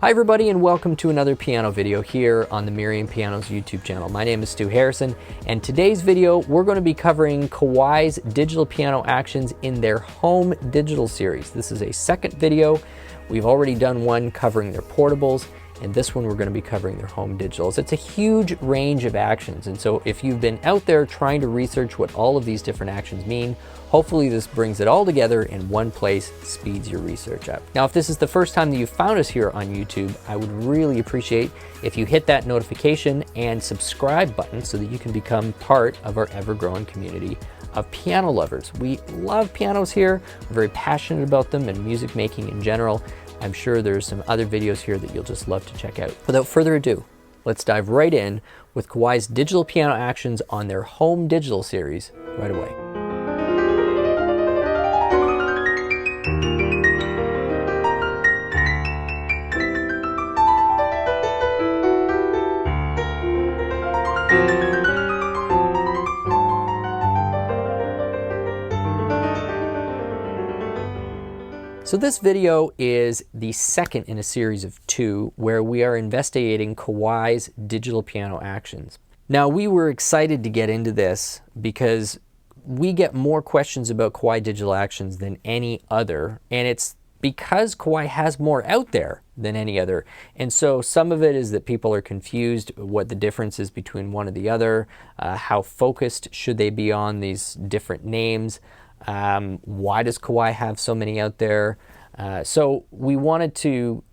Hi everybody and welcome to another piano video here on the Merriam Pianos YouTube channel. My name is Stu Harrison and today's video we're going to be covering Kawai's digital piano actions in their home digital series. This is a second video. We've already done one covering their portables, and this one we're going to be covering their home digitals. It's a huge range of actions, and so if you've been out there trying to research what all of these different actions mean, hopefully this brings it all together in one place, speeds your research up. Now, if this is the first time that you found us here on YouTube, I would really appreciate if you hit that notification and subscribe button so that you can become part of our ever-growing community of piano lovers. We love pianos here. We're very passionate about them and music making in general. I'm sure there's some other videos here that you'll just love to check out. Without further ado, let's dive right in with Kawai's digital piano actions on their home digital series right away. So this video is the second in a series of two where we are investigating Kawai's digital piano actions. Now, we were excited to get into this because we get more questions about Kawai digital actions than any other, and it's because Kawai has more out there than any other. And so some of it is that people are confused what the difference is between one and the other, how focused should they be on these different names. Why does Kawai have so many out there? So we wanted to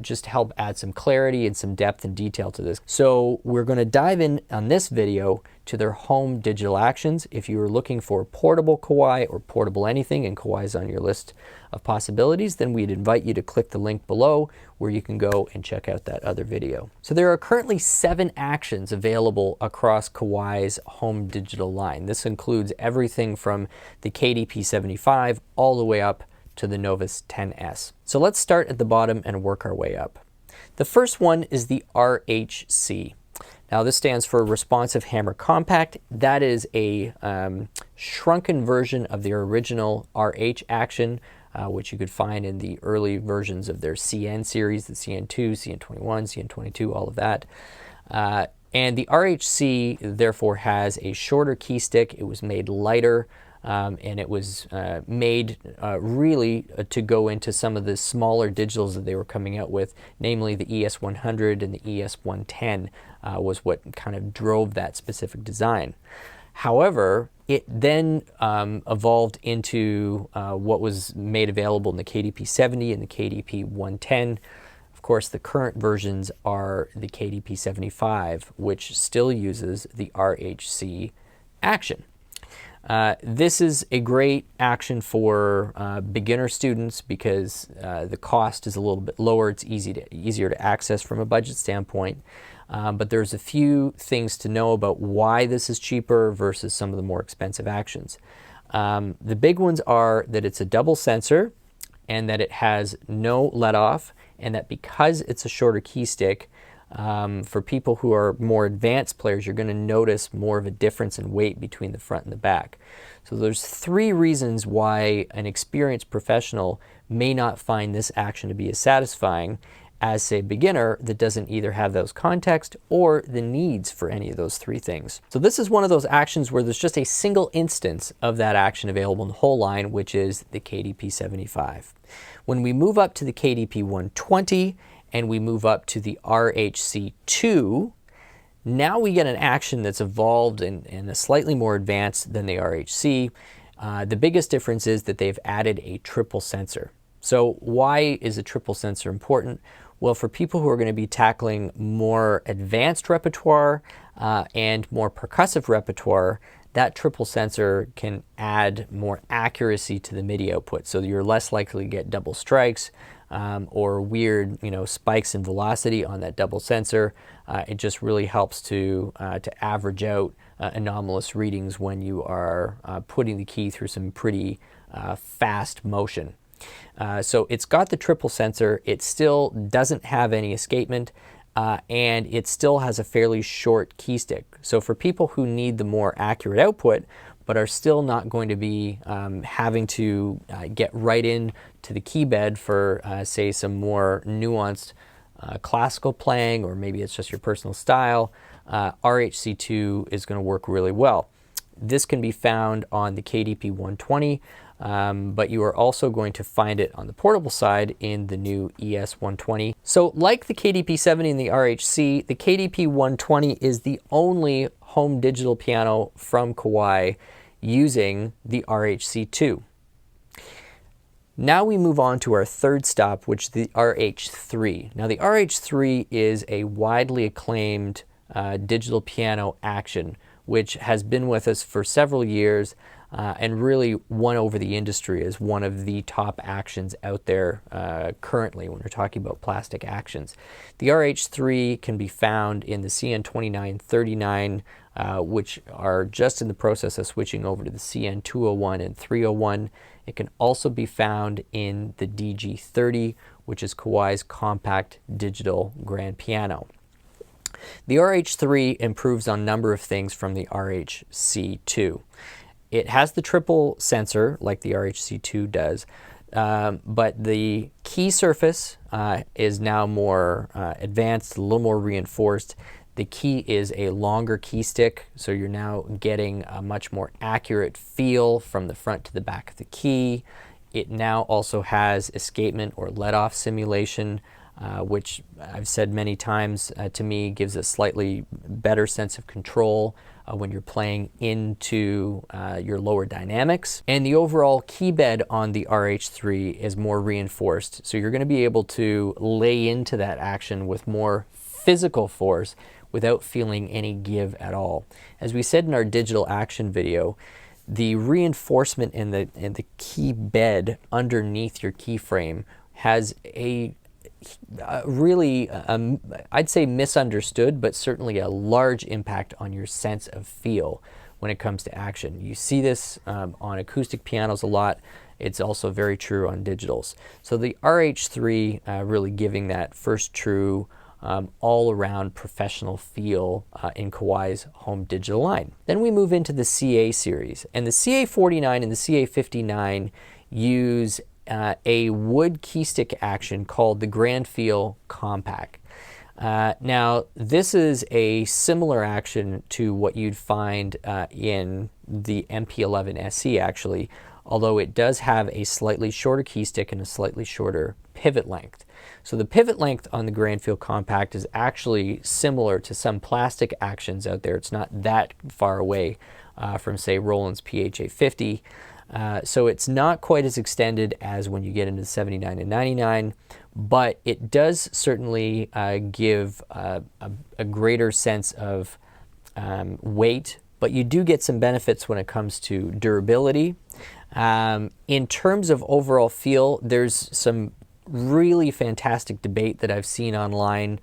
just help add some clarity and some depth and detail to this. So we're going to dive in on this video to their home digital actions. If you are looking for portable Kawai or portable anything and Kawai is on your list of possibilities, then we'd invite you to click the link below where you can go and check out that other video. So there are currently 7 actions available across Kawai's home digital line. This includes everything from the KDP75 all the way up to the Novus 10S. So let's start at the bottom and work our way up. The first one is the RHC. Now this stands for Responsive Hammer Compact. That is a shrunken version of the original RH Action, which you could find in the early versions of their CN series, the CN2, CN21, CN22, all of that. And the RHC therefore has a shorter key stick. It was made lighter, and it was made really to go into some of the smaller digitals that they were coming out with, namely the ES100 and the ES110 was what kind of drove that specific design. However, it then evolved into what was made available in the KDP70 and the KDP110. Of course, the current versions are the KDP75, which still uses the RHC Action. This is a great action for beginner students because the cost is a little bit lower. It's easier to access from a budget standpoint. But there's a few things to know about why this is cheaper versus some of the more expensive actions. The big ones are that it's a double sensor and that it has no let-off, and that because it's a shorter key stick, for people who are more advanced players, you're going to notice more of a difference in weight between the front and the back. So there's 3 reasons why an experienced professional may not find this action to be as satisfying as, say, a beginner that doesn't either have those context or the needs for any of those 3 things. So this is one of those actions where there's just a single instance of that action available in the whole line, which is the KDP75. When we move up to the KDP120, and we move up to the RHCII, now we get an action that's evolved and is slightly more advanced than the RHC. The biggest difference is that they've added a triple sensor. So why is a triple sensor important? Well, for people who are going to be tackling more advanced repertoire and more percussive repertoire, that triple sensor can add more accuracy to the MIDI output. So you're less likely to get double strikes, or weird, spikes in velocity on that double sensor. It just really helps to average out anomalous readings when you are putting the key through some pretty fast motion. So it's got the triple sensor. It still doesn't have any escapement, and it still has a fairly short key stick. So for people who need the more accurate output, but are still not going to be having to get right in to the key bed for, say, some more nuanced classical playing, or maybe it's just your personal style, RHCII is going to work really well. This can be found on the KDP-120, but you are also going to find it on the portable side in the new ES-120. So like the KDP-70 and the RHC, the KDP-120 is the only home digital piano from Kawai using the RHCII. Now we move on to our third stop, which is the RHCIII. Now the RHCIII is a widely acclaimed digital piano action, which has been with us for several years and really won over the industry as one of the top actions out there currently when we're talking about plastic actions. The RHCIII can be found in the CN29, 39, which are just in the process of switching over to the CN201 and 301. It can also be found in the DG30, which is Kawai's compact digital grand piano. The RHCIII improves on a number of things from the RHCII. It has the triple sensor like the RHCII does, but the key surface is now more advanced, a little more reinforced. The key is a longer key stick, so you're now getting a much more accurate feel from the front to the back of the key. It now also has escapement or let-off simulation, which I've said many times to me gives a slightly better sense of control when you're playing into your lower dynamics. And the overall key bed on the RHCIII is more reinforced, so you're going to be able to lay into that action with more physical force without feeling any give at all. As we said in our digital action video, the reinforcement in the key bed underneath your keyframe has a really, I'd say misunderstood, but certainly a large impact on your sense of feel when it comes to action. You see this on acoustic pianos a lot. It's also very true on digitals. So the RHCIII really giving that first true all-around professional feel in Kawai's home digital line. Then we move into the CA series, and the CA49 and the CA59 use a wood keystick action called the Grand Feel Compact. Now, this is a similar action to what you'd find in the MP11 SE actually, although it does have a slightly shorter keystick and a slightly shorter pivot length. So the pivot length on the Grand Feel Compact is actually similar to some plastic actions out there. It's not that far away from, say, Roland's PHA50. So it's not quite as extended as when you get into the 79 and 99, but it does certainly give a greater sense of weight, but you do get some benefits when it comes to durability. In terms of overall feel, there's some really fantastic debate that I've seen online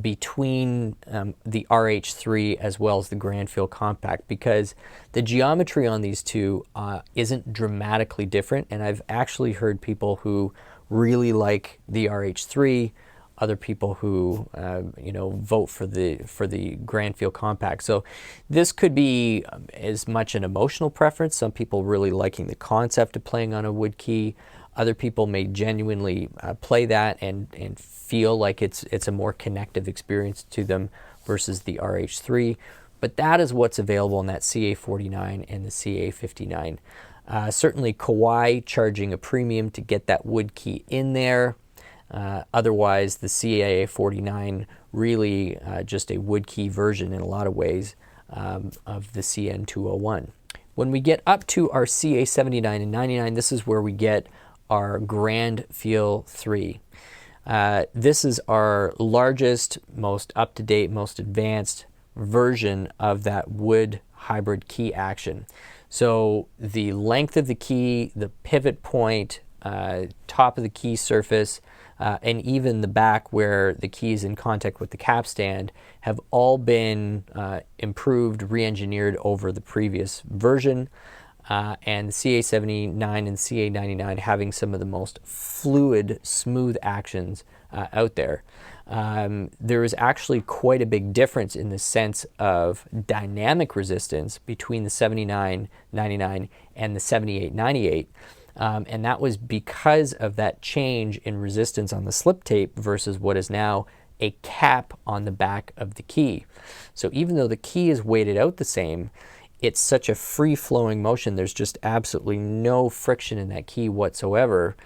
between the RHCIII as well as the Grand Feel Compact, because the geometry on these two isn't dramatically different, and I've actually heard people who really like the RHCIII, other people who vote for the Grand Feel Compact. So this could be as much an emotional preference, some people really liking the concept of playing on a wood key. Other people may genuinely play that and feel like it's a more connective experience to them versus the RHCIII. But that is what's available in that CA49 and the CA59. Certainly Kawai charging a premium to get that wood key in there. Otherwise, the CA49 really just a wood key version in a lot of ways of the CN201. When we get up to our CA79 and 99, this is where we get our Grand Feel 3. This is our largest, most up-to-date, most advanced version of that wood hybrid key action. So the length of the key, the pivot point, top of the key surface, and even the back where the key is in contact with the capstand have all been improved, re-engineered over the previous version. And the CA79 and CA99 having some of the most fluid, smooth actions out there. There is actually quite a big difference in the sense of dynamic resistance between the 79, 99 and the 78, 98. And that was because of that change in resistance on the slip tape versus what is now a cap on the back of the key. So even though the key is weighted out the same, it's such a free-flowing motion. There's just absolutely no friction in that key whatsoever.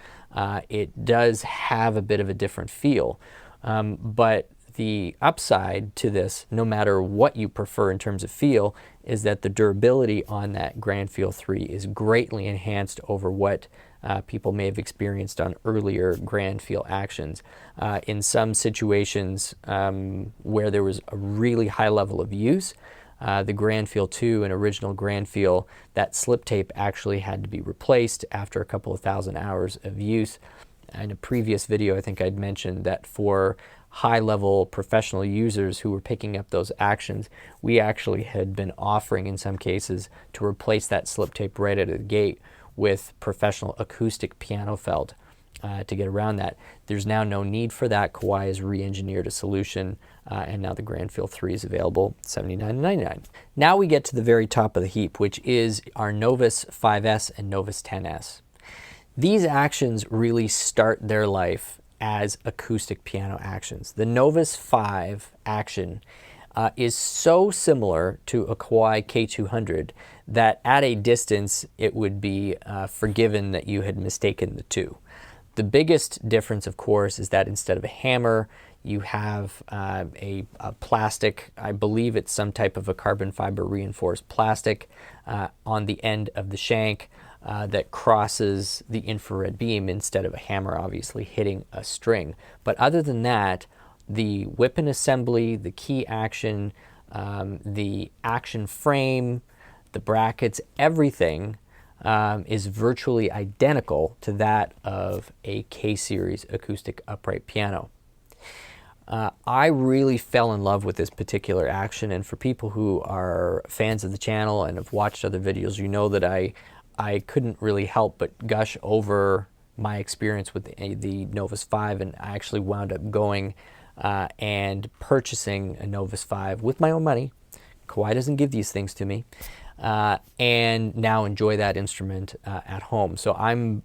It does have a bit of a different feel. But the upside to this, no matter what you prefer in terms of feel, is that the durability on that Grand Feel 3 is greatly enhanced over what people may have experienced on earlier Grand Feel Actions. In some situations where there was a really high level of use, the Grand Feel 2 and original Grand Feel, that slip tape actually had to be replaced after a couple of thousand hours of use. In a previous video, I think I'd mentioned that for high-level professional users who were picking up those actions, we actually had been offering in some cases to replace that slip tape right out of the gate with professional acoustic piano felt to get around that. There's now no need for that. Kawai has re-engineered a solution, and now the Grand Feel 3 is available $79.99. Now we get to the very top of the heap, which is our Novus 5S and Novus 10S. These actions really start their life as acoustic piano actions. The Novus 5 Action is so similar to a Kawai K200 that at a distance it would be forgiven that you had mistaken the two. The biggest difference, of course, is that instead of a hammer, you have a plastic, I believe it's some type of a carbon fiber reinforced plastic on the end of the shank that crosses the infrared beam instead of a hammer obviously hitting a string. But other than that, the weapon assembly, the key action, the action frame, the brackets, everything is virtually identical to that of a K-series acoustic upright piano. I really fell in love with this particular action, and for people who are fans of the channel and have watched other videos, you know that I couldn't really help but gush over my experience with the Novus 5, and I actually wound up going and purchasing a Novus 5 with my own money. Kawai doesn't give these things to me. And now enjoy that instrument at home. So I'm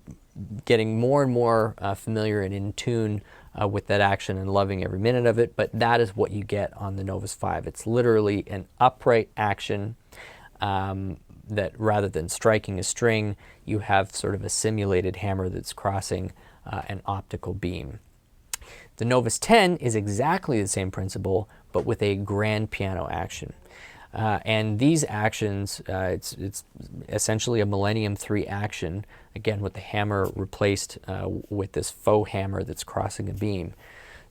getting more and more familiar and in tune with that action and loving every minute of it, but that is what you get on the Novus 5. It's literally an upright action that rather than striking a string, you have sort of a simulated hammer that's crossing an optical beam. The Novus 10 is exactly the same principle, but with a grand piano action. And these actions, it's essentially a Millennium 3 action, again with the hammer replaced with this faux hammer that's crossing a beam.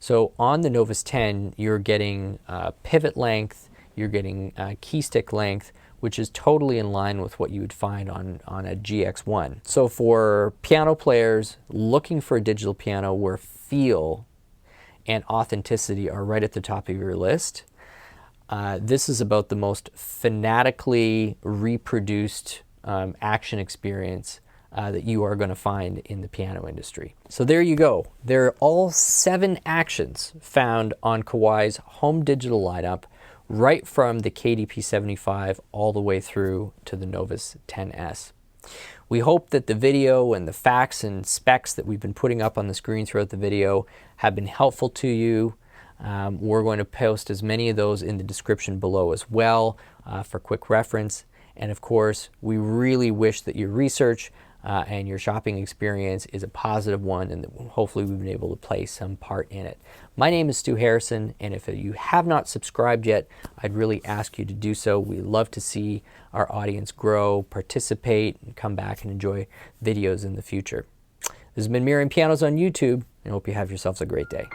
So on the Novus 10, you're getting pivot length, you're getting key stick length, which is totally in line with what you would find on a GX1. So for piano players looking for a digital piano where feel and authenticity are right at the top of your list, this is about the most fanatically reproduced action experience that you are going to find in the piano industry. So there you go. There are all 7 actions found on Kawai's home digital lineup, right from the KDP75 all the way through to the Novus 10S. We hope that the video and the facts and specs that we've been putting up on the screen throughout the video have been helpful to you. We're going to post as many of those in the description below as well for quick reference. And of course, we really wish that your research and your shopping experience is a positive one, and that hopefully we've been able to play some part in it. My name is Stu Harrison, and if you have not subscribed yet, I'd really ask you to do so. We love to see our audience grow, participate, and come back and enjoy videos in the future. This has been Merriam Pianos on YouTube, and I hope you have yourselves a great day.